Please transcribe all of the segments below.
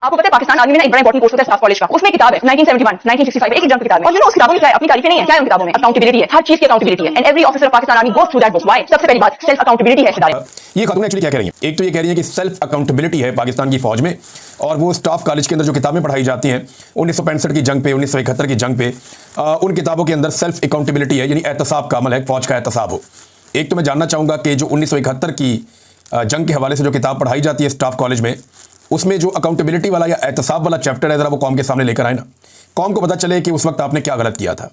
आपको पता है पाकिस्तान आर्मी में ना एक बड़ा इंपॉर्टेंट कोर्स होता है स्टाफ कॉलेज का, उसमें किताब है 1971, 1965 एक एग्जाम की किताब है। और उस किताबों में क्या है, अपनी तारीफें नहीं है, क्या है उन किताबों में, अकाउंटेबिलिटी है, हर चीज की अकाउंटेबिलिटी है, and every officer of Pakistan army goes through that book. Why? सबसे पहली बात सेल्फ अकाउंटेबिलिटी है। ये खातून एक्चुअली क्या कह रही है, एक तो ये कह रही है कि सेल्फ अकाउंटेबिलिटी है पाकिस्तान की फौज में, और वो स्टाफ कॉलेज के अंदर जो किताबें पढ़ाई जाती हैं 1965 की जंग पे, 1971 की जंग पे, उन किताबों के अंदर सेल्फ अकाउंटेबिलिटी है, यानी एहतसाब का अमल है, फौज का एहतसाब हो। एक तो मैं जानना चाहूंगा कि जो 1971 की जंग के हवाले से जो किताब पढ़ाई जाती है स्टाफ कॉलेज में, उसमें जो अकाउंटेबिलिटी वाला या एहतसाब वाला चैप्टर है, जरा वो कौम के सामने लेकर आए ना, कौम को पता चले कि उस वक्त आपने क्या गलत किया था।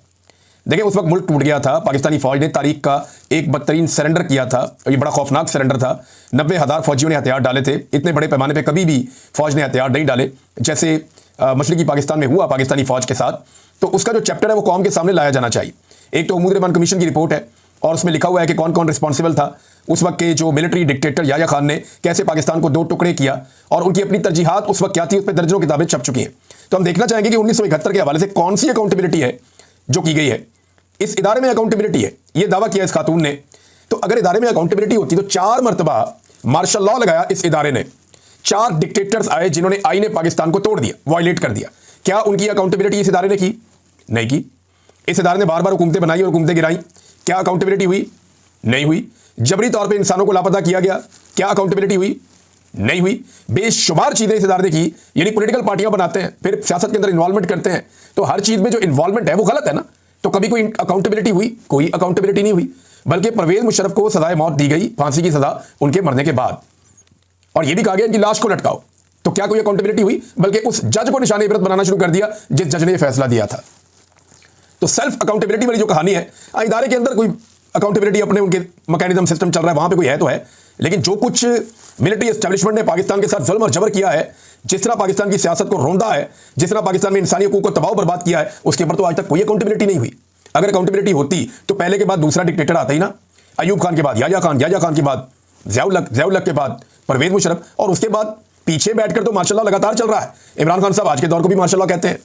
देखिए उस वक्त मुल्क टूट गया था, पाकिस्तानी फौज ने तारीख का एक बदतरीन सरेंडर किया था, और ये बड़ा खौफनाक सरेंडर था। 90,000 फौजियों ने हथियार डाले थे, इतने बड़े पैमाने पे कभी भी फौज ने हथियार नहीं डाले जैसे मशरकी पाकिस्तान में हुआ पाकिस्तानी फौज के साथ। तो उसका जो चैप्टर है वो कौम के सामने लाया जाना चाहिए। एक तो उमूद रहमान कमीशन की रिपोर्ट है, और उसमें लिखा हुआ है कि कौन कौन रिस्पॉन्सिबल था उस वक्त के जो मिलिट्री डिक्टेटर याह्या खान ने कैसे पाकिस्तान को दो टुकड़े किया, और उनकी अपनी तरजीहात उस वक्त क्या थी, उस पर दर्जनों किताबें छप चुकी हैं। तो हम देखना चाहेंगे कि 1971 के हवाले से कौन सी अकाउंटेबिलिटी है जो की गई है। इस इदारे में अकाउंटेबिलिटी है, यह दावा किया इस खातून ने। तो अगर इदारे में अकाउंटेबिलिटी होती तो 4 मरतबा मार्शल लॉ लगाया इस इदारे ने, 4 डिक्टेटर्स आए जिन्होंने आईने पाकिस्तान को तोड़ दिया, वायलेट कर दिया। क्या उनकी अकाउंटेबिलिटी इस इदारे ने की? नहीं की। इस इदारे ने बार बार हुकूमतें बनाई और हुकूमतें गिराई, क्या अकाउंटेबिलिटी हुई? नहीं हुई। जबरी तौर पे इंसानों को लापता किया गया, क्या अकाउंटेबिलिटी हुई? नहीं हुई। बेशुमार चीजें इस इदारे ने की, यानी पॉलिटिकल पार्टियां बनाते हैं, फिर सियासत के अंदर इन्वॉल्वमेंट करते हैं, तो हर चीज में जो इन्वॉल्वमेंट है वो गलत है ना। तो कभी कोई अकाउंटेबिलिटी हुई? कोई अकाउंटेबिलिटी नहीं हुई, बल्कि परवेज मुशर्रफ को सजाए मौत दी गई, फांसी की सजा उनके मरने के बाद, और यह भी कहा गया इनकी लाश को लटकाओ। तो क्या कोई अकाउंटेबिलिटी हुई? बल्कि उस जज को निशाने इबरत बनाना शुरू कर दिया जिस जज ने यह फैसला दिया था। तो सेल्फ अकाउंटेबिलिटी वाली जो कहानी है, इदारे के अंदर कोई अकाउंटेबिलिटी अपने उनके मैकेनिज्म सिस्टम चल रहा है, वहां पे कोई है तो है, लेकिन जो कुछ मिलिट्री एस्टेब्लिशमेंट ने पाकिस्तान के साथ जुल्म और जबर किया है, जिस तरह पाकिस्तान की सियासत को रौंदा है, जिस तरह पाकिस्तान में इंसानी हकूक को तबाह बर्बाद किया है, उसके ऊपर तो आज तक कोई अकाउंटेबिलिटी नहीं हुई। अगर अकाउंटेबिलिटी होती तो पहले के बाद दूसरा डिक्टेटर आता ही ना, अयूब खान के बाद याह्या खान, याह्या खान के बाद ज़िया-उल-हक के बाद परवेज मुशर्रफ, और उसके बाद पीछे बैठकर तो माशाल्लाह लगातार चल रहा है इमरान खान साहब, आज के दौर को भी माशाल्लाह कहते हैं।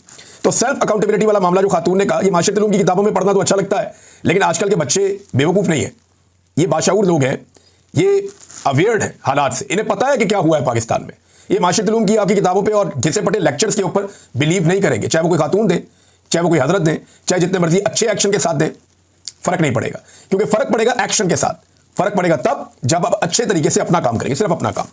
तो सेल्फ अकाउंटेबिलिटी वाला मामला जो खातून ने कहा, ये माशरत उलूम की किताबों में पढ़ना तो अच्छा लगता है, लेकिन आजकल के बच्चे बेवकूफ़ नहीं है, ये बाशऊर लोग हैं, ये अवेयर्ड है हालात से, इन्हें पता है कि क्या हुआ है पाकिस्तान में। ये माशरत उलूम की आपकी किताबों पे और घिसे पटे लेक्चर्स के ऊपर बिलीव नहीं करेंगे, चाहे वो कोई खातून दे, चाहे वो कोई हजरत दें, चाहे जितने मर्जी अच्छे एक्शन के साथ दें, फर्क नहीं पड़ेगा। क्योंकि फर्क पड़ेगा एक्शन के साथ, फर्क पड़ेगा तब जब आप अच्छे तरीके से अपना काम करेंगे, सिर्फ अपना काम।